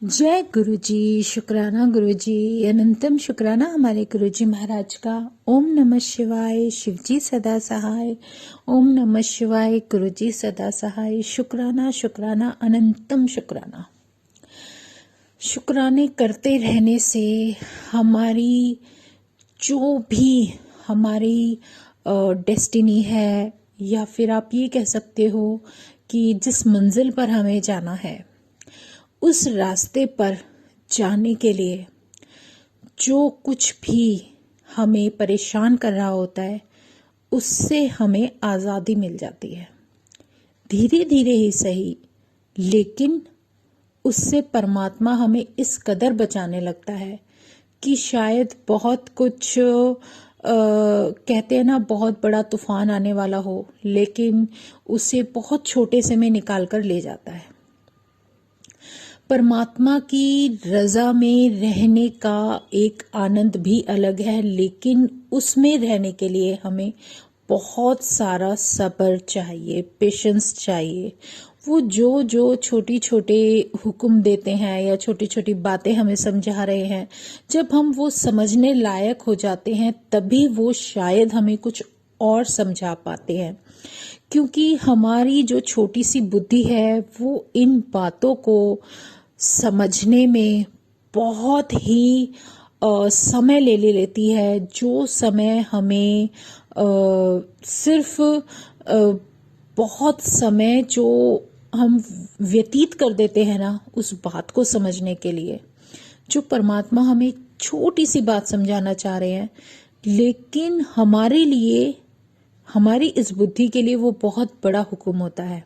जय गुरु जी। शुक्राना गुरु जी, अनंतम शुक्राना हमारे गुरु जी महाराज का। ओम नमः शिवाय, शिव जी सदा सहाय। ओम नमः शिवाय, गुरु जी सदा सहाय। शुक्राना शुक्राना अनंतम शुक्राना। शुक्राने करते रहने से हमारी जो भी हमारी डेस्टिनी है, या फिर आप ये कह सकते हो कि जिस मंजिल पर हमें जाना है, उस रास्ते पर जाने के लिए जो कुछ भी हमें परेशान कर रहा होता है, उससे हमें आज़ादी मिल जाती है। धीरे धीरे ही सही, लेकिन उससे परमात्मा हमें इस कदर बचाने लगता है कि शायद बहुत कुछ कहते हैं ना, बहुत बड़ा तूफान आने वाला हो, लेकिन उसे बहुत छोटे से में निकाल कर ले जाता है। परमात्मा की रजा में रहने का एक आनंद भी अलग है, लेकिन उसमें रहने के लिए हमें बहुत सारा सब्र चाहिए, पेशेंस चाहिए। वो जो जो छोटी छोटे हुक्म देते हैं या छोटी छोटी बातें हमें समझा रहे हैं, जब हम वो समझने लायक हो जाते हैं, तभी वो शायद हमें कुछ और समझा पाते हैं। क्योंकि हमारी जो छोटी सी बुद्धि है, वो इन बातों को समझने में बहुत ही समय ले लेती है, जो समय हमें सिर्फ बहुत समय जो हम व्यतीत कर देते हैं ना, उस बात को समझने के लिए। जो परमात्मा हमें छोटी सी बात समझाना चाह रहे हैं, लेकिन हमारे लिए, हमारी इस बुद्धि के लिए वो बहुत बड़ा हुक्म होता है।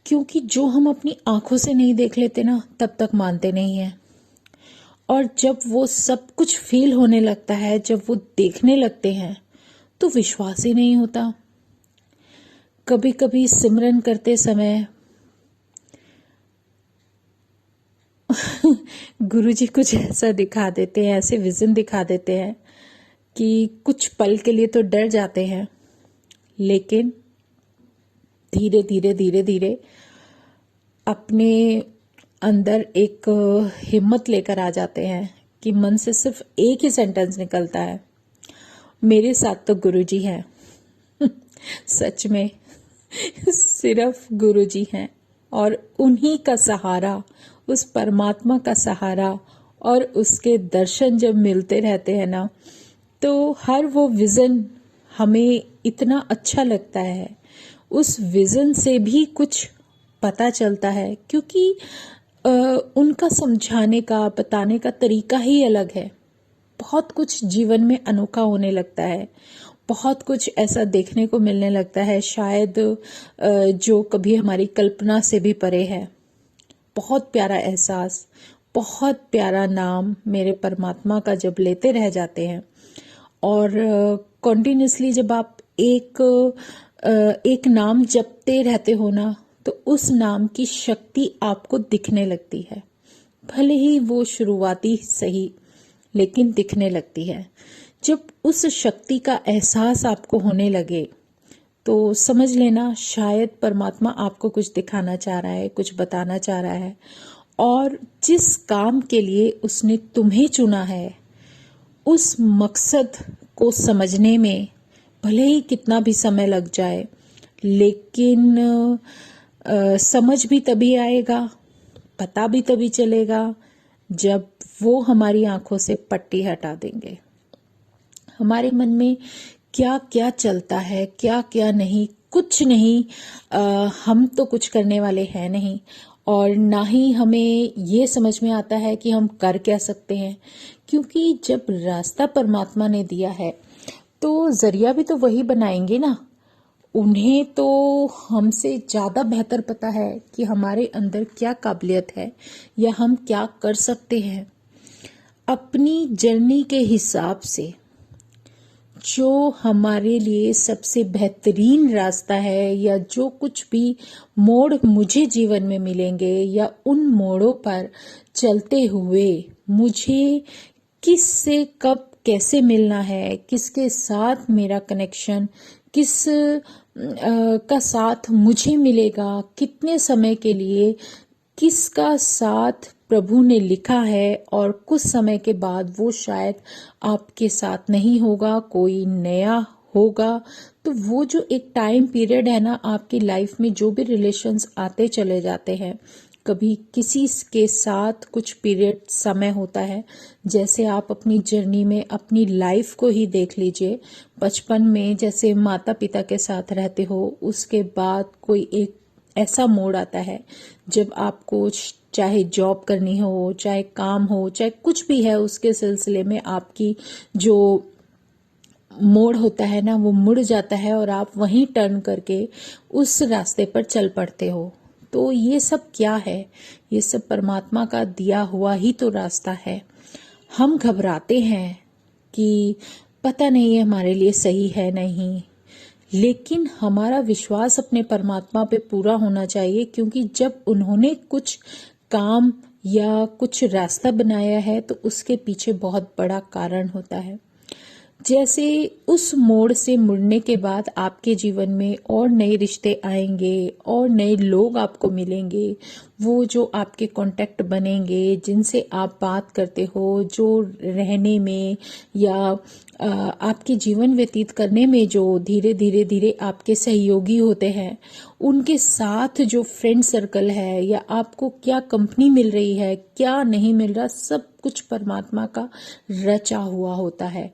क्योंकि जो हम अपनी आंखों से नहीं देख लेते ना, तब तक मानते नहीं हैं। और जब वो सब कुछ फील होने लगता है, जब वो देखने लगते हैं, तो विश्वास ही नहीं होता। कभी कभी सिमरन करते समय गुरुजी कुछ ऐसा दिखा देते हैं, ऐसे विजन दिखा देते हैं कि कुछ पल के लिए तो डर जाते हैं, लेकिन धीरे धीरे धीरे धीरे अपने अंदर एक हिम्मत लेकर आ जाते हैं कि मन से सिर्फ एक ही सेंटेंस निकलता है, मेरे साथ तो गुरुजी हैं। सच में सिर्फ गुरुजी हैं, और उन्हीं का सहारा, उस परमात्मा का सहारा और उसके दर्शन जब मिलते रहते हैं ना, तो हर वो विजन हमें इतना अच्छा लगता है। उस विजन से भी कुछ पता चलता है, क्योंकि उनका समझाने का, बताने का तरीका ही अलग है। बहुत कुछ जीवन में अनोखा होने लगता है, बहुत कुछ ऐसा देखने को मिलने लगता है, शायद जो कभी हमारी कल्पना से भी परे है। बहुत प्यारा एहसास, बहुत प्यारा नाम मेरे परमात्मा का जब लेते रह जाते हैं, और कॉन्टिन्यूसली जब आप एक नाम जपते रहते हो ना, तो उस नाम की शक्ति आपको दिखने लगती है। भले ही वो शुरुआती सही, लेकिन दिखने लगती है। जब उस शक्ति का एहसास आपको होने लगे, तो समझ लेना शायद परमात्मा आपको कुछ दिखाना चाह रहा है, कुछ बताना चाह रहा है। और जिस काम के लिए उसने तुम्हें चुना है, उस मकसद को समझने में भले ही कितना भी समय लग जाए, लेकिन समझ भी तभी आएगा, पता भी तभी चलेगा, जब वो हमारी आंखों से पट्टी हटा देंगे। हमारे मन में क्या क्या चलता है, क्या क्या नहीं, कुछ नहीं। हम तो कुछ करने वाले हैं नहीं, और ना ही हमें ये समझ में आता है कि हम कर क्या सकते हैं। क्योंकि जब रास्ता परमात्मा ने दिया है, तो जरिया भी तो वही बनाएंगे ना। उन्हें तो हमसे ज़्यादा बेहतर पता है कि हमारे अंदर क्या काबिलियत है, या हम क्या कर सकते हैं। अपनी जर्नी के हिसाब से जो हमारे लिए सबसे बेहतरीन रास्ता है, या जो कुछ भी मोड़ मुझे जीवन में मिलेंगे, या उन मोड़ों पर चलते हुए मुझे किस से कब कैसे मिलना है, किसके साथ मेरा कनेक्शन, किस का साथ मुझे मिलेगा, कितने समय के लिए, किसका साथ प्रभु ने लिखा है और कुछ समय के बाद वो शायद आपके साथ नहीं होगा, कोई नया होगा। तो वो जो एक टाइम पीरियड है ना, आपकी लाइफ में जो भी रिलेशंस आते चले जाते हैं, कभी किसी के साथ कुछ पीरियड समय होता है। जैसे आप अपनी जर्नी में अपनी लाइफ को ही देख लीजिए। बचपन में जैसे माता पिता के साथ रहते हो, उसके बाद कोई एक ऐसा मोड़ आता है जब आपको चाहे जॉब करनी हो, चाहे काम हो, चाहे कुछ भी है, उसके सिलसिले में आपकी जो मोड़ होता है ना, वो मुड़ जाता है और आप वहीं टर्न करके उस रास्ते पर चल पड़ते हो। तो ये सब क्या है? ये सब परमात्मा का दिया हुआ ही तो रास्ता है। हम घबराते हैं कि पता नहीं है हमारे लिए सही है नहीं, लेकिन हमारा विश्वास अपने परमात्मा पे पूरा होना चाहिए, क्योंकि जब उन्होंने कुछ काम या कुछ रास्ता बनाया है तो उसके पीछे बहुत बड़ा कारण होता है। जैसे उस मोड़ से मुड़ने के बाद आपके जीवन में और नए रिश्ते आएंगे और नए लोग आपको मिलेंगे। वो जो आपके कांटेक्ट बनेंगे, जिनसे आप बात करते हो, जो रहने में या आपके जीवन व्यतीत करने में जो धीरे धीरे धीरे आपके सहयोगी होते हैं, उनके साथ जो फ्रेंड सर्कल है या आपको क्या कंपनी मिल रही है, क्या नहीं मिल रहा, सब कुछ परमात्मा का रचा हुआ होता है।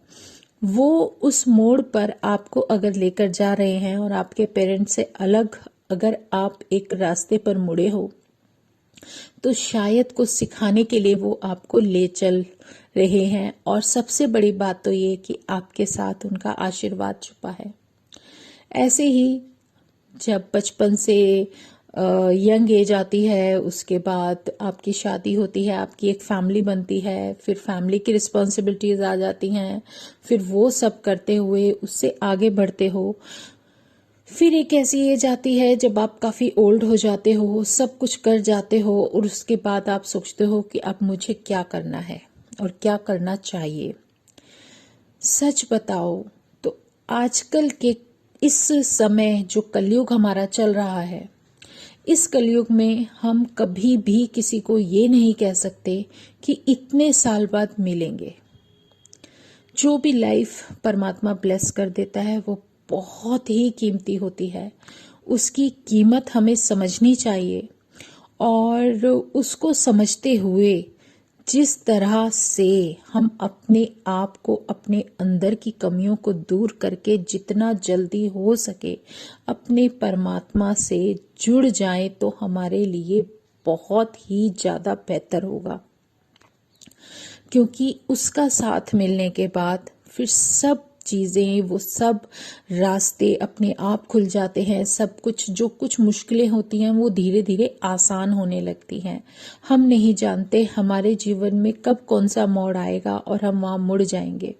वो उस मोड़ पर आपको अगर लेकर जा रहे हैं और आपके पेरेंट्स से अलग अगर आप एक रास्ते पर मुड़े हो, तो शायद कुछ सिखाने के लिए वो आपको ले चल रहे हैं। और सबसे बड़ी बात तो ये कि आपके साथ उनका आशीर्वाद छुपा है। ऐसे ही जब बचपन से यंग एज आती है, उसके बाद आपकी शादी होती है, आपकी एक फैमिली बनती है, फिर फैमिली की रिस्पॉन्सिबिलिटीज आ जाती हैं, फिर वो सब करते हुए उससे आगे बढ़ते हो। फिर एक ऐसी एज आती है जब आप काफ़ी ओल्ड हो जाते हो, सब कुछ कर जाते हो, और उसके बाद आप सोचते हो कि अब मुझे क्या करना है और क्या करना चाहिए। सच बताओ तो आजकल के इस समय जो कलयुग हमारा चल रहा है, इस कलयुग में हम कभी भी किसी को ये नहीं कह सकते कि इतने साल बाद मिलेंगे। जो भी लाइफ परमात्मा ब्लेस कर देता है वो बहुत ही कीमती होती है। उसकी कीमत हमें समझनी चाहिए, और उसको समझते हुए जिस तरह से हम अपने आप को, अपने अंदर की कमियों को दूर करके जितना जल्दी हो सके अपने परमात्मा से जुड़ जाएं, तो हमारे लिए बहुत ही ज़्यादा बेहतर होगा। क्योंकि उसका साथ मिलने के बाद फिर सब चीज़ें, वो सब रास्ते अपने आप खुल जाते हैं। सब कुछ, जो कुछ मुश्किलें होती हैं वो धीरे धीरे आसान होने लगती हैं। हम नहीं जानते हमारे जीवन में कब कौन सा मोड़ आएगा और हम वहाँ मुड़ जाएंगे।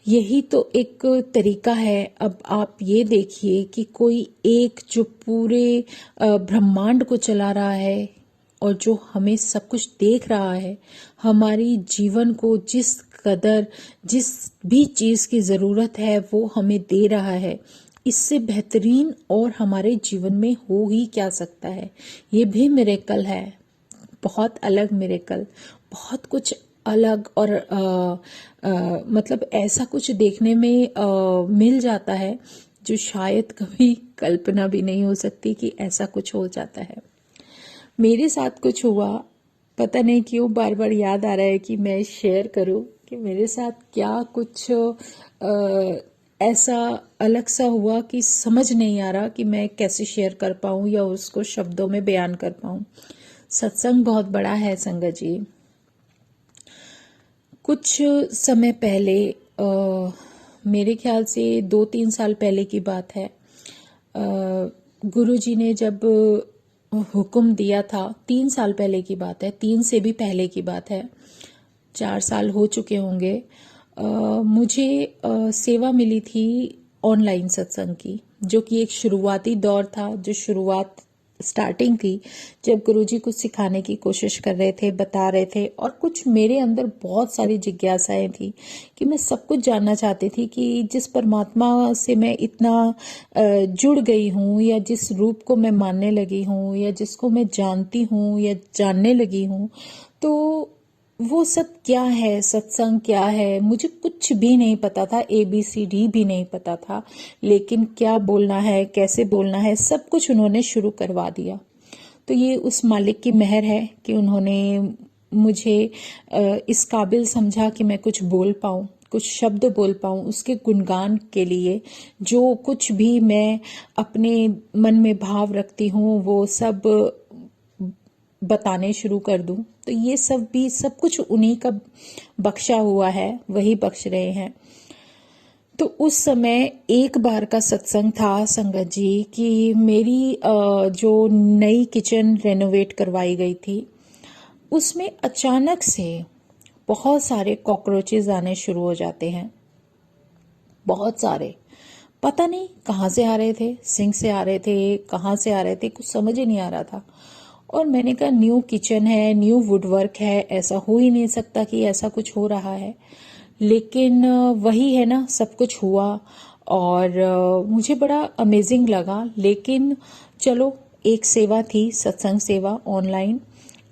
यही तो एक तरीका है। अब आप ये देखिए कि कोई एक जो पूरे ब्रह्मांड को चला रहा है और जो हमें सब कुछ देख रहा है, हमारी जीवन को जिस कदर, जिस भी चीज़ की ज़रूरत है वो हमें दे रहा है, इससे बेहतरीन और हमारे जीवन में हो ही क्या सकता है। ये भी मिरेकल है, बहुत अलग मिरेकल, बहुत कुछ अलग। और मतलब ऐसा कुछ देखने में मिल जाता है जो शायद कभी कल्पना भी नहीं हो सकती कि ऐसा कुछ हो जाता है। मेरे साथ कुछ हुआ, पता नहीं क्यों बार बार याद आ रहा है कि मैं शेयर करूं कि मेरे साथ क्या कुछ ऐसा अलग सा हुआ कि समझ नहीं आ रहा कि मैं कैसे शेयर कर पाऊं या उसको शब्दों में बयान कर पाऊं। सत्संग बहुत बड़ा है संगत जी। कुछ समय पहले, मेरे ख्याल से 2-3 साल पहले की बात है, गुरुजी ने जब हुक्म दिया था, 3 साल पहले की बात है, 3 से भी पहले की बात है, 4 साल हो चुके होंगे। मुझे सेवा मिली थी ऑनलाइन सत्संग की, जो कि एक शुरुआती दौर था, जो शुरुआत स्टार्टिंग थी, जब गुरुजी कुछ सिखाने की कोशिश कर रहे थे, बता रहे थे, और कुछ मेरे अंदर बहुत सारी जिज्ञासाएं थी कि मैं सब कुछ जानना चाहती थी कि जिस परमात्मा से मैं इतना जुड़ गई हूँ, या जिस रूप को मैं मानने लगी हूँ, या जिसको मैं जानती हूँ या जानने लगी हूँ, तो वो सब क्या है, सत्संग क्या है, मुझे कुछ भी नहीं पता था, ABCD भी नहीं पता था। लेकिन क्या बोलना है, कैसे बोलना है, सब कुछ उन्होंने शुरू करवा दिया। तो ये उस मालिक की मेहर है कि उन्होंने मुझे इस काबिल समझा कि मैं कुछ बोल पाऊँ, कुछ शब्द बोल पाऊँ उसके गुणगान के लिए। जो कुछ भी मैं अपने मन में भाव रखती हूँ वो सब बताने शुरू कर दूं। तो ये सब भी सब कुछ उन्हीं का बख्शा हुआ है, वही बख्श रहे हैं। तो उस समय एक बार का सत्संग था संगत जी कि मेरी जो नई किचन रेनोवेट करवाई गई थी उसमें अचानक से बहुत सारे कॉकरोचेज आने शुरू हो जाते हैं। बहुत सारे, पता नहीं कहाँ से आ रहे थे, सिंक से आ रहे थे, कहाँ से आ रहे थे, कुछ समझ ही नहीं आ रहा था। और मैंने कहा न्यू किचन है, न्यू वुडवर्क है, ऐसा हो ही नहीं सकता कि ऐसा कुछ हो रहा है। लेकिन वही है ना, सब कुछ हुआ और मुझे बड़ा अमेजिंग लगा। लेकिन चलो, एक सेवा थी, सत्संग सेवा ऑनलाइन,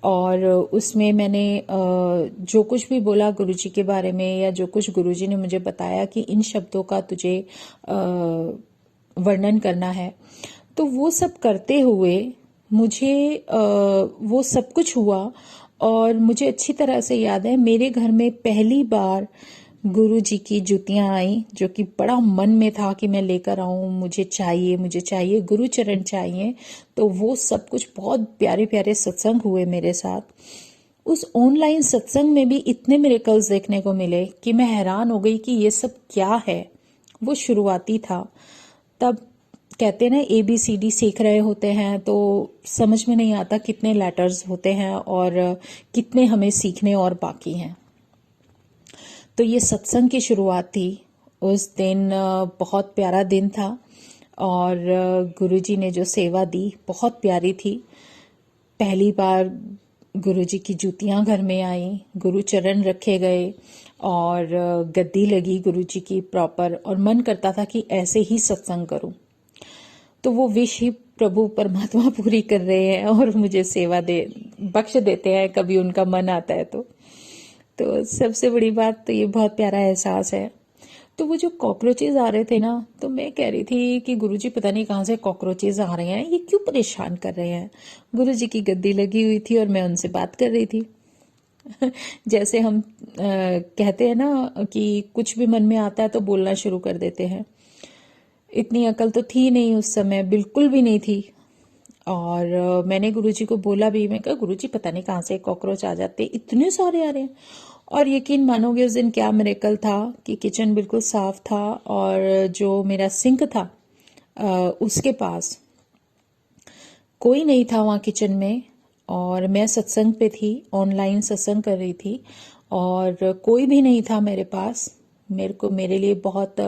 और उसमें मैंने जो कुछ भी बोला गुरुजी के बारे में, या जो कुछ गुरुजी ने मुझे बताया कि इन शब्दों का तुझे वर्णन करना है, तो वो सब करते हुए मुझे वो सब कुछ हुआ। और मुझे अच्छी तरह से याद है, मेरे घर में पहली बार गुरु जी की जूतियां आई, जो कि बड़ा मन में था कि मैं लेकर आऊं, मुझे चाहिए गुरु चरण चाहिए। तो वो सब कुछ, बहुत प्यारे प्यारे सत्संग हुए मेरे साथ। उस ऑनलाइन सत्संग में भी इतने मिरेकल्स देखने को मिले कि मैं हैरान हो गई कि ये सब क्या है। वो शुरुआती था, तब कहते हैं ना ABCD सीख रहे होते हैं तो समझ में नहीं आता कितने लेटर्स होते हैं और कितने हमें सीखने और बाकी हैं। तो ये सत्संग की शुरुआत थी। उस दिन बहुत प्यारा दिन था और गुरुजी ने जो सेवा दी बहुत प्यारी थी। पहली बार गुरुजी की जूतियां घर में आई, गुरु चरण रखे गए और गद्दी लगी गुरुजी की प्रॉपर, और मन करता था कि ऐसे ही सत्संग करूं। तो वो विश ही प्रभु परमात्मा पूरी कर रहे हैं और मुझे सेवा बख्श देते हैं कभी उनका मन आता है तो सबसे बड़ी बात तो ये बहुत प्यारा एहसास है। तो वो जो कॉकरोचेज आ रहे थे ना, तो मैं कह रही थी कि गुरुजी पता नहीं कहाँ से कॉकरोचेज आ रहे हैं, ये क्यों परेशान कर रहे हैं। गुरुजी की गद्दी लगी हुई थी और मैं उनसे बात कर रही थी। जैसे हम कहते हैं ना कि कुछ भी मन में आता है तो बोलना शुरू कर देते हैं। इतनी अकल तो थी नहीं उस समय, बिल्कुल भी नहीं थी। और मैंने गुरुजी को बोला भी, मैं कहा गुरुजी पता नहीं कहाँ से कॉकरोच आ जाते, इतने सारे आ रहे हैं। और यकीन मानोगे उस दिन क्या मिरेकल था कि किचन बिल्कुल साफ था और जो मेरा सिंक था उसके पास कोई नहीं था वहाँ किचन में। और मैं सत्संग पे थी, ऑनलाइन सत्संग कर रही थी और कोई भी नहीं था मेरे पास। मेरे लिए बहुत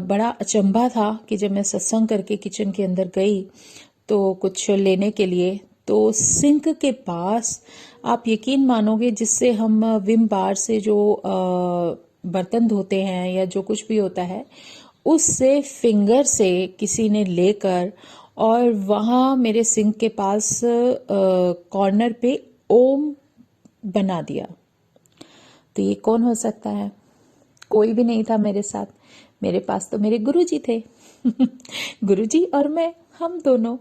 बड़ा अचंभा था कि जब मैं सत्संग करके किचन के अंदर गई तो कुछ लेने के लिए, तो सिंक के पास आप यकीन मानोगे जिससे हम विम बार से जो बर्तन धोते हैं या जो कुछ भी होता है, उससे फिंगर से किसी ने लेकर और वहां मेरे सिंक के पास कॉर्नर पे ओम बना दिया। तो ये कौन हो सकता है? कोई भी नहीं था मेरे साथ, मेरे पास तो मेरे गुरुजी थे। गुरुजी और मैं, हम दोनों।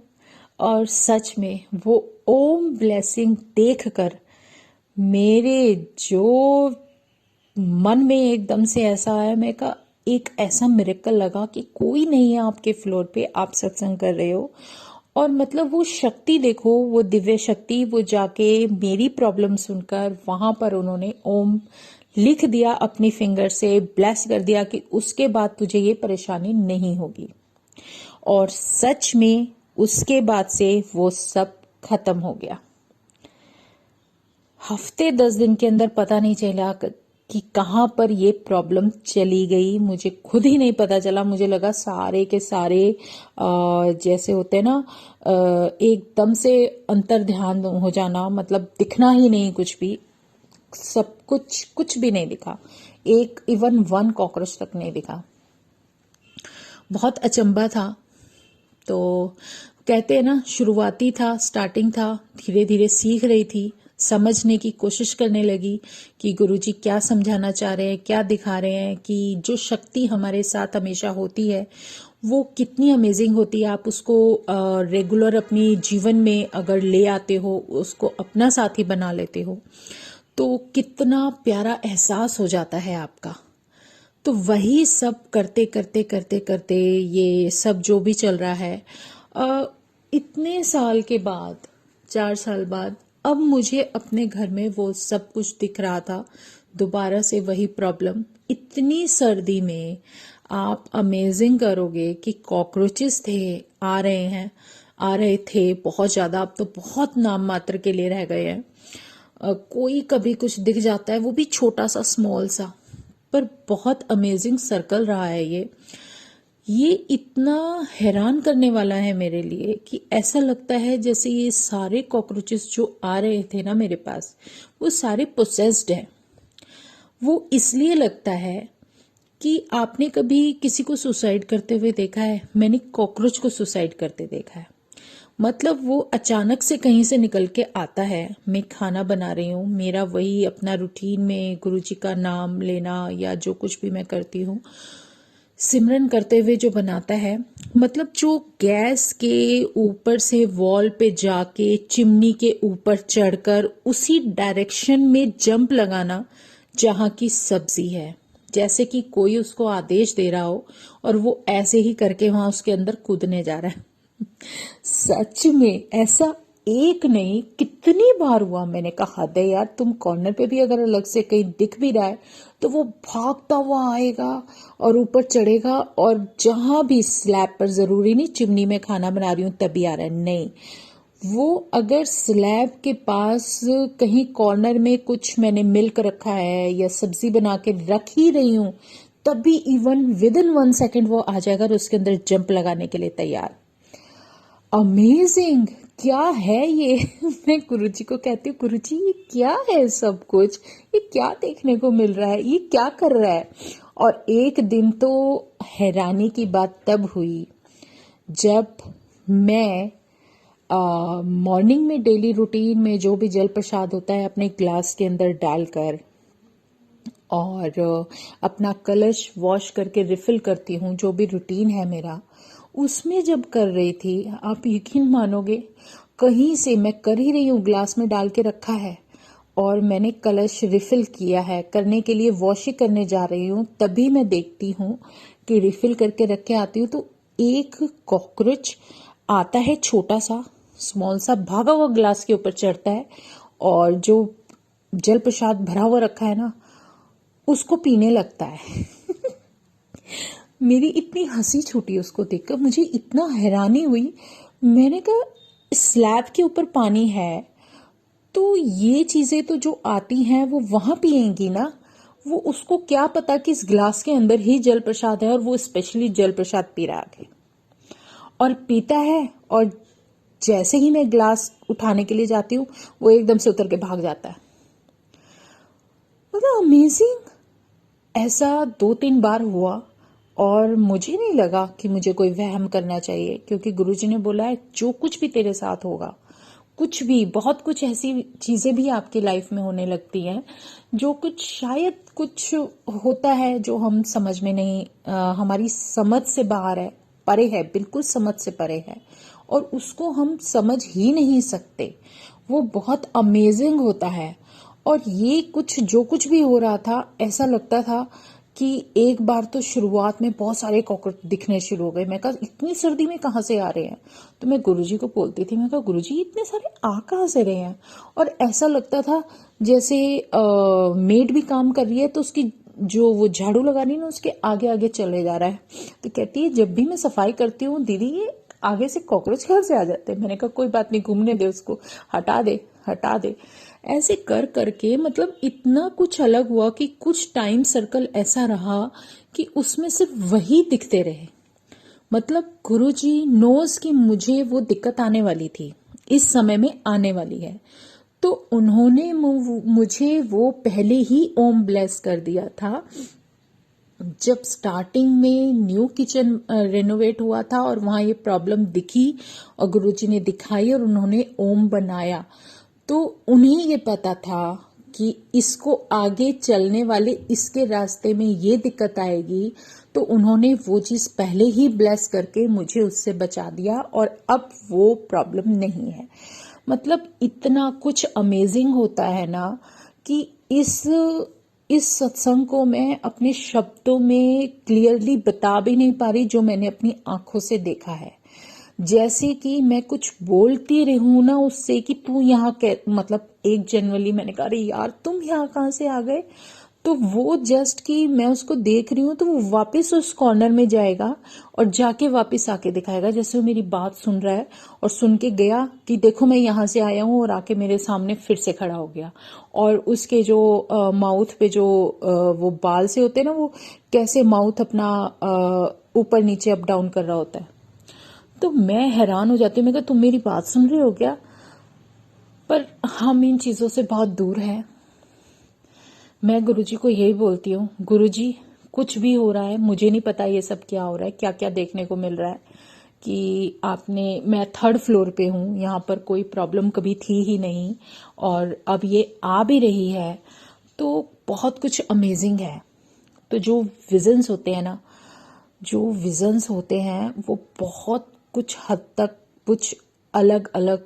और सच में वो ओम ब्लेसिंग देखकर मेरे जो मन में एकदम से ऐसा आया, मैं कहा एक ऐसा मिरेकल लगा कि कोई नहीं है आपके फ्लोर पे, आप सत्संग कर रहे हो। और मतलब वो शक्ति देखो, वो दिव्य शक्ति, वो जाके मेरी प्रॉब्लम सुनकर वहां पर उन्होंने ओम लिख दिया अपनी फिंगर से, ब्लेस कर दिया कि उसके बाद तुझे ये परेशानी नहीं होगी। और सच में उसके बाद से वो सब खत्म हो गया। हफ्ते 10 दिन के अंदर पता नहीं चला कि कहाँ पर ये प्रॉब्लम चली गई, मुझे खुद ही नहीं पता चला। मुझे लगा सारे के सारे जैसे होते हैं ना, एकदम से अंतर ध्यान हो जाना, मतलब दिखना ही नहीं कुछ भी, सब कुछ भी नहीं दिखा, एक इवन वन कॉकरोच तक नहीं दिखा। बहुत अचंभा था। तो कहते हैं ना, शुरुआती था, स्टार्टिंग था, धीरे धीरे सीख रही थी, समझने की कोशिश करने लगी कि गुरुजी क्या समझाना चाह रहे हैं, क्या दिखा रहे हैं, कि जो शक्ति हमारे साथ हमेशा होती है वो कितनी अमेजिंग होती है। आप उसको रेगुलर अपनी जीवन में अगर ले आते हो, उसको अपना साथी बना लेते हो, तो कितना प्यारा एहसास हो जाता है आपका। तो वही सब करते करते करते करते ये सब जो भी चल रहा है, इतने साल के बाद, 4 साल बाद, अब मुझे अपने घर में वो सब कुछ दिख रहा था। दोबारा से वही प्रॉब्लम। इतनी सर्दी में आप अमेजिंग करोगे कि कॉकरोचेस आ रहे थे बहुत ज्यादा। अब तो बहुत नाम मात्र के लिए रह गए हैं। कोई कभी कुछ दिख जाता है, वो भी छोटा सा, स्मॉल सा, पर बहुत अमेजिंग सर्कल रहा है ये इतना हैरान करने वाला है मेरे लिए कि ऐसा लगता है जैसे ये सारे कॉकरोचेस जो आ रहे थे ना मेरे पास, वो सारे पोसेस्ड हैं। वो इसलिए लगता है कि आपने कभी किसी को सुसाइड करते हुए देखा है? मैंने कॉकरोच को सुसाइड करते देखा है। मतलब वो अचानक से कहीं से निकल के आता है। मैं खाना बना रही हूँ, मेरा वही अपना रूटीन में गुरुजी का नाम लेना या जो कुछ भी मैं करती हूँ, सिमरन करते हुए जो बनाता है, मतलब जो गैस के ऊपर से वॉल पे जाके चिमनी के ऊपर चढ़कर उसी डायरेक्शन में जंप लगाना जहाँ की सब्जी है, जैसे कि कोई उसको आदेश दे रहा हो और वो ऐसे ही करके वहां उसके अंदर कूदने जा रहा है। सच में ऐसा एक नहीं, कितनी बार हुआ। मैंने कहा हद है यार, तुम कॉर्नर पे भी अगर अलग से कहीं दिख भी रहा है तो वो भागता हुआ आएगा और ऊपर चढ़ेगा, और जहां भी स्लैब पर, जरूरी नहीं चिमनी में खाना बना रही हूं तभी आ रहा है, नहीं, वो अगर स्लैब के पास कहीं कॉर्नर में कुछ मैंने मिल्क रखा है या सब्जी बना के रख ही रही हूं, तभी इवन विद इन 1 सेकेंड वो आ जाएगा और उसके अंदर जंप लगाने के लिए तैयार। अमेजिंग, क्या है ये? मैं गुरुजी को कहती हूँ, गुरुजी ये क्या है सब कुछ, ये क्या देखने को मिल रहा है, ये क्या कर रहा है? और एक दिन तो हैरानी की बात तब हुई जब मैं मॉर्निंग में डेली रूटीन में जो भी जल प्रसाद होता है अपने ग्लास के अंदर डालकर और अपना कलश वॉश करके रिफिल करती हूँ, जो भी रूटीन है मेरा, उसमें जब कर रही थी, आप यकीन मानोगे, कहीं से मैं कर ही रही हूँ, ग्लास में डाल के रखा है और मैंने कलश रिफिल किया है, करने के लिए वॉश ही करने जा रही हूँ, तभी मैं देखती हूँ कि रिफिल करके रख के आती हूँ तो एक कॉकरोच आता है, छोटा सा, स्मॉल सा, भागा हुआ ग्लास के ऊपर चढ़ता है और जो जल प्रसाद भरा हुआ रखा है ना, उसको पीने लगता है। मेरी इतनी हंसी छूटी उसको देखकर, मुझे इतना हैरानी हुई। मैंने कहा स्लैब के ऊपर पानी है तो ये चीजें तो जो आती हैं वो वहां पिएंगी ना, वो उसको क्या पता कि इस ग्लास के अंदर ही जल प्रसाद है और वो स्पेशली जल प्रसाद पी रहा है और पीता है। और जैसे ही मैं ग्लास उठाने के लिए जाती हूँ वो एकदम से उतर के भाग जाता है। मतलब अमेजिंग। ऐसा 2-3 बार हुआ और मुझे नहीं लगा कि मुझे कोई वहम करना चाहिए, क्योंकि गुरुजी ने बोला है जो कुछ भी तेरे साथ होगा, कुछ भी, बहुत कुछ ऐसी चीजें भी आपकी लाइफ में होने लगती हैं जो कुछ शायद कुछ होता है जो हम समझ में नहीं, हमारी समझ से बाहर है, परे है, बिल्कुल समझ से परे है और उसको हम समझ ही नहीं सकते। वो बहुत अमेजिंग होता है। और ये कुछ जो कुछ भी हो रहा था, ऐसा लगता था कि एक बार तो शुरुआत में बहुत सारे कॉकरोच दिखने शुरू हो गए। मैं कहा इतनी सर्दी में कहाँ से आ रहे हैं? तो मैं गुरुजी को बोलती थी, मैं कहा गुरुजी इतने सारे आ कहाँ से रहे हैं? और ऐसा लगता था जैसे मेड भी काम कर रही है तो उसकी जो वो झाड़ू लगा रही है ना, उसके आगे आगे चले जा रहा है। तो कहती है जब भी मैं सफाई करती हूँ दीदी, ये आगे से कॉकरोच कहाँ से आ जाते हैं? मैंने कहा कोई बात नहीं, घूमने दे उसको, हटा दे हटा दे। ऐसे कर करके मतलब इतना कुछ अलग हुआ कि कुछ टाइम सर्कल ऐसा रहा कि उसमें सिर्फ वही दिखते रहे। मतलब गुरुजी नोज कि मुझे वो दिक्कत आने वाली थी, इस समय में आने वाली है, तो उन्होंने मुझे वो पहले ही ओम ब्लेस कर दिया था। जब स्टार्टिंग में न्यू किचन रेनोवेट हुआ था और वहां ये प्रॉब्लम दिखी और गुरुजी ने दिखाई और उन्होंने ओम बनाया, तो उन्हें ये पता था कि इसको आगे चलने वाले इसके रास्ते में ये दिक्कत आएगी, तो उन्होंने वो चीज पहले ही ब्लेस करके मुझे उससे बचा दिया और अब वो प्रॉब्लम नहीं है। मतलब इतना कुछ अमेजिंग होता है ना कि इस सत्संग को मैं अपने शब्दों में क्लियरली बता भी नहीं पा रही, जो मैंने अपनी आंखों से देखा है। जैसे कि मैं कुछ बोलती रहूं ना उससे कि तू यहाँ मतलब 1 जनवरी मैंने कहा अरे यार तुम यहाँ कहाँ से आ गए, तो वो जस्ट कि मैं उसको देख रही हूँ तो वो वापस उस कॉर्नर में जाएगा और जाके वापस आके दिखाएगा जैसे वो मेरी बात सुन रहा है और सुन के गया कि देखो मैं यहाँ से आया हूँ, और आके मेरे सामने फिर से खड़ा हो गया। और उसके जो माउथ पे जो वो बाल से होते हैं ना, वो कैसे माउथ अपना ऊपर नीचे अप डाउन कर रहा होता है। तो मैं हैरान हो जाती हूँ, मैं कहा तुम मेरी बात सुन रहे हो क्या? पर हम इन चीजों से बहुत दूर हैं। मैं गुरुजी को यही बोलती हूँ, गुरुजी कुछ भी हो रहा है, मुझे नहीं पता ये सब क्या हो रहा है, क्या क्या देखने को मिल रहा है कि मैं 3rd फ्लोर पे हूँ, यहाँ पर कोई प्रॉब्लम कभी थी ही नहीं और अब ये आ भी रही है, तो बहुत कुछ अमेजिंग है। तो जो विजन्स होते हैं ना, जो विजन्स होते हैं वो बहुत कुछ हद तक कुछ अलग अलग,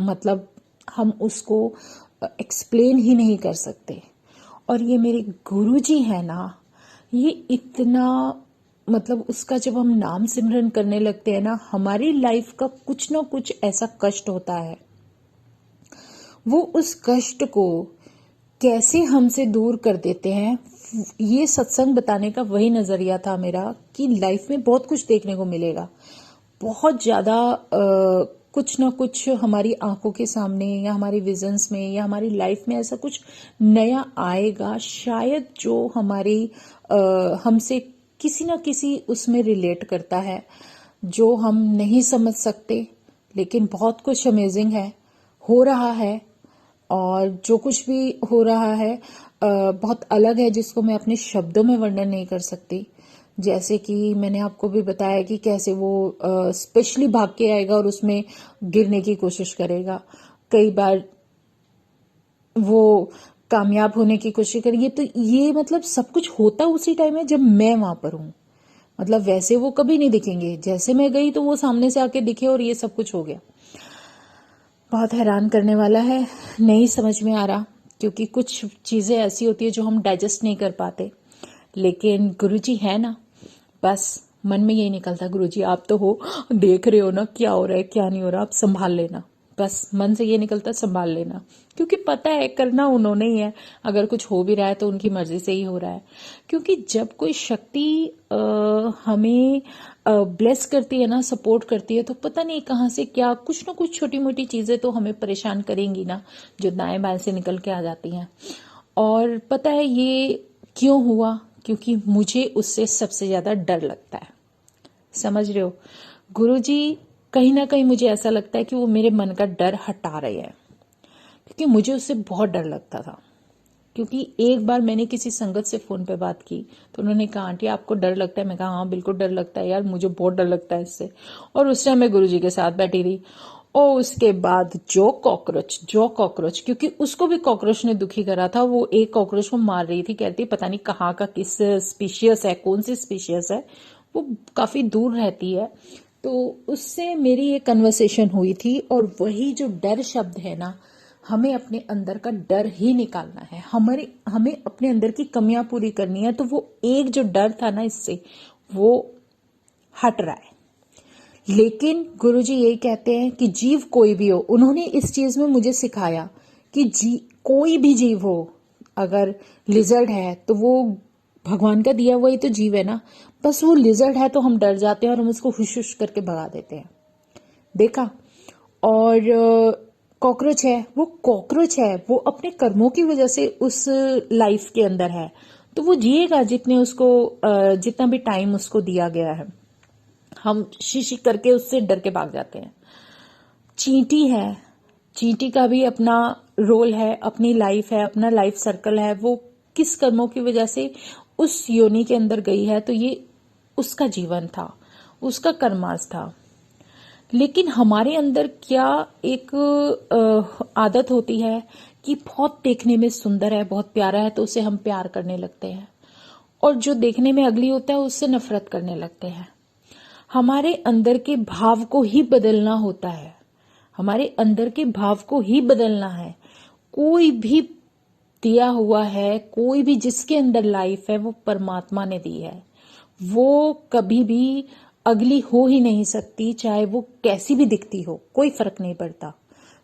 मतलब हम उसको एक्सप्लेन ही नहीं कर सकते। और ये मेरे गुरुजी है ना, ये इतना मतलब उसका जब हम नाम सिमरन करने लगते हैं ना, हमारी लाइफ का कुछ ना कुछ ऐसा कष्ट होता है, वो उस कष्ट को कैसे हमसे दूर कर देते हैं। ये सत्संग बताने का वही नजरिया था मेरा कि लाइफ में बहुत कुछ देखने को मिलेगा, बहुत ज्यादा कुछ ना कुछ हमारी आंखों के सामने या हमारी विजन्स में या हमारी लाइफ में ऐसा कुछ नया आएगा, शायद जो हमारी हमसे किसी ना किसी उसमें रिलेट करता है, जो हम नहीं समझ सकते, लेकिन बहुत कुछ अमेजिंग है, हो रहा है। और जो कुछ भी हो रहा है बहुत अलग है, जिसको मैं अपने शब्दों में वर्णन नहीं कर सकती। जैसे कि मैंने आपको भी बताया कि कैसे वो स्पेशली भाग के आएगा और उसमें गिरने की कोशिश करेगा, कई बार वो कामयाब होने की कोशिश करेगी। तो ये मतलब सब कुछ होता उसी टाइम है जब मैं वहां पर हूं। मतलब वैसे वो कभी नहीं दिखेंगे, जैसे मैं गई तो वो सामने से आके दिखे और ये सब कुछ हो गया। बहुत हैरान करने वाला है, नहीं समझ में आ रहा, क्योंकि कुछ चीजें ऐसी होती है जो हम डाइजेस्ट नहीं कर पाते। लेकिन गुरुजी है ना, बस मन में यही निकलता, गुरुजी आप तो हो, देख रहे हो ना क्या हो रहा है क्या नहीं हो रहा, आप संभाल लेना। बस मन से ये निकलता संभाल लेना, क्योंकि पता है करना उन्होंने ही है, अगर कुछ हो भी रहा है तो उनकी मर्जी से ही हो रहा है। क्योंकि जब कोई शक्ति हमें ब्लेस करती है ना, सपोर्ट करती है, तो पता नहीं कहाँ से क्या कुछ ना कुछ छोटी मोटी चीजें तो हमें परेशान करेंगी ना, जो दाएं बाएं से निकल के आ जाती हैं। और पता है ये क्यों हुआ? क्योंकि मुझे उससे सबसे ज्यादा डर लगता है। समझ रहे हो? गुरुजी कहीं ना कहीं मुझे ऐसा लगता है कि वो मेरे मन का डर हटा रहे हैं, क्योंकि मुझे उससे बहुत डर लगता था। क्योंकि एक बार मैंने किसी संगत से फोन पे बात की तो उन्होंने कहा आंटी आपको डर लगता है? मैं कहा हाँ बिल्कुल डर लगता है यार, मुझे बहुत डर लगता है इससे। और उस टाइम मैं गुरुजी के साथ बैठी रही, और उसके बाद जो कॉकरोच, क्योंकि उसको भी कॉकरोच ने दुखी करा था, वो एक कॉकरोच को मार रही थी, कहती पता नहीं कहाँ का किस स्पीशियस है, कौन सी स्पीशियस है, वो काफी दूर रहती है। तो उससे मेरी एक कन्वर्सेशन हुई थी, और वही जो डर शब्द है ना, हमें अपने अंदर का डर ही निकालना है, हमें अपने अंदर की कमियां पूरी करनी है। तो वो एक जो डर था ना, इससे वो हट रहा है। लेकिन गुरुजी यही कहते हैं कि जीव कोई भी हो, उन्होंने इस चीज में मुझे सिखाया कि कोई भी जीव हो, अगर लिजर्ड है तो वो भगवान का दिया हुआ ही तो जीव है ना, बस वो लिजर्ड है तो हम डर जाते हैं और हम उसको हुश हुश करके भगा देते हैं। देखा? और कॉकरोच है, वो कॉकरोच है, वो अपने कर्मों की वजह से उस लाइफ के अंदर है, तो वो जिएगा जितना भी टाइम उसको दिया गया है। हम शीशी करके उससे डर के भाग जाते हैं। चींटी है, चींटी का भी अपना रोल है, अपनी लाइफ है, अपना लाइफ सर्कल है, वो किस कर्मों की वजह से उस योनि के अंदर गई है, तो ये उसका जीवन था, उसका कर्मास था। लेकिन हमारे अंदर क्या एक आदत होती है कि बहुत देखने में सुंदर है, बहुत प्यारा है, तो उसे हम प्यार करने लगते हैं, और जो देखने में अगली होता है उससे नफरत करने लगते हैं। हमारे अंदर के भाव को ही बदलना होता है, हमारे अंदर के भाव को ही बदलना है। कोई भी दिया हुआ है, कोई भी जिसके अंदर लाइफ है, वो परमात्मा ने दी है, वो कभी भी अगली हो ही नहीं सकती, चाहे वो कैसी भी दिखती हो, कोई फर्क नहीं पड़ता।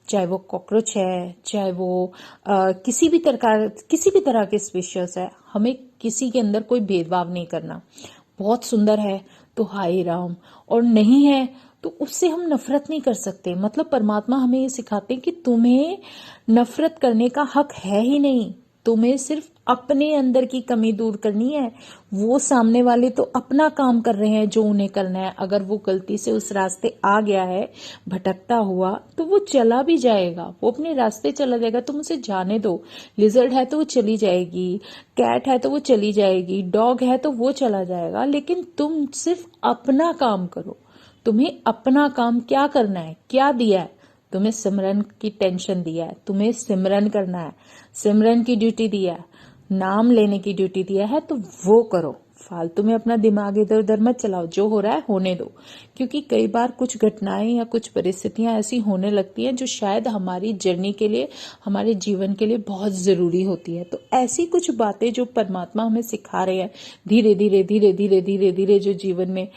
चाहे वो कॉकरोच है, चाहे वो किसी भी तरह के स्पीशीज है, हमें किसी के अंदर कोई भेदभाव नहीं करना। बहुत सुंदर है तो हाय राम, और नहीं है तो उससे हम नफरत नहीं कर सकते। मतलब परमात्मा हमें ये सिखाते हैं कि तुम्हें नफरत करने का हक है ही नहीं, तुम्हें सिर्फ अपने अंदर की कमी दूर करनी है। वो सामने वाले तो अपना काम कर रहे हैं जो उन्हें करना है, अगर वो गलती से उस रास्ते आ गया है भटकता हुआ, तो वो चला भी जाएगा, वो अपने रास्ते चला जाएगा, तुम उसे जाने दो। लिजर्ड है तो वो चली जाएगी, कैट है तो वो चली जाएगी, डॉग है तो वो चला जाएगा, लेकिन तुम सिर्फ अपना काम करो। तुम्हें अपना काम क्या करना है, क्या दिया है, तुम्हें सिमरन की टेंशन दिया है, तुम्हें सिमरन करना है, सिमरन की ड्यूटी दिया है, नाम लेने की ड्यूटी दिया है, तो वो करो। फालतू में अपना दिमाग इधर उधर मत चलाओ, जो हो रहा है होने दो। क्योंकि कई बार कुछ घटनाएं या कुछ परिस्थितियां ऐसी होने लगती हैं जो शायद हमारी जर्नी के लिए, हमारे जीवन के लिए बहुत जरूरी होती है। तो ऐसी कुछ बातें जो परमात्मा हमें सिखा रहे हैं, धीरे धीरे धीरे धीरे धीरे धीरे जो जीवन में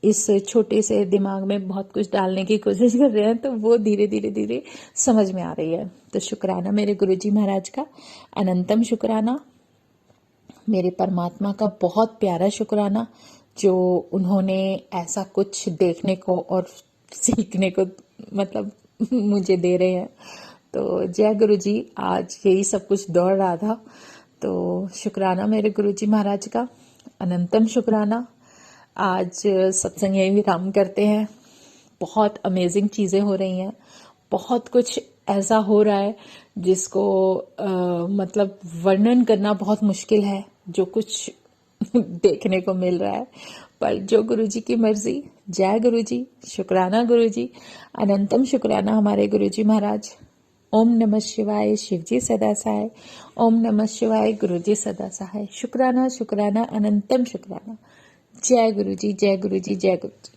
इस छोटे से दिमाग में बहुत कुछ डालने की कोशिश कर रहे हैं, तो वो धीरे धीरे धीरे समझ में आ रही है। तो शुक्राना मेरे गुरुजी महाराज का, अनंतम शुक्राना मेरे परमात्मा का, बहुत प्यारा शुक्राना जो उन्होंने ऐसा कुछ देखने को और सीखने को मतलब मुझे दे रहे हैं। तो जय गुरुजी, आज यही सब कुछ दौड़ रहा था, तो शुक्राना मेरे गुरुजी महाराज का, अनंतम शुक्राना। आज सत्संग यही विराम करते हैं। बहुत अमेजिंग चीजें हो रही हैं, बहुत कुछ ऐसा हो रहा है जिसको मतलब वर्णन करना बहुत मुश्किल है, जो कुछ देखने को मिल रहा है। पर जो गुरुजी की मर्जी। जय गुरुजी, शुक्राना गुरुजी, अनंतम शुक्राना हमारे गुरुजी महाराज। ओम नमः शिवाय, शिवजी सदा सहाय। ओम नमः शिवाय, गुरुजी सदा सहाय। शुक्राना शुक्राना, अनंतम शुक्राना। जय गुरुजी, जय गुरुजी, जय गुरुजी।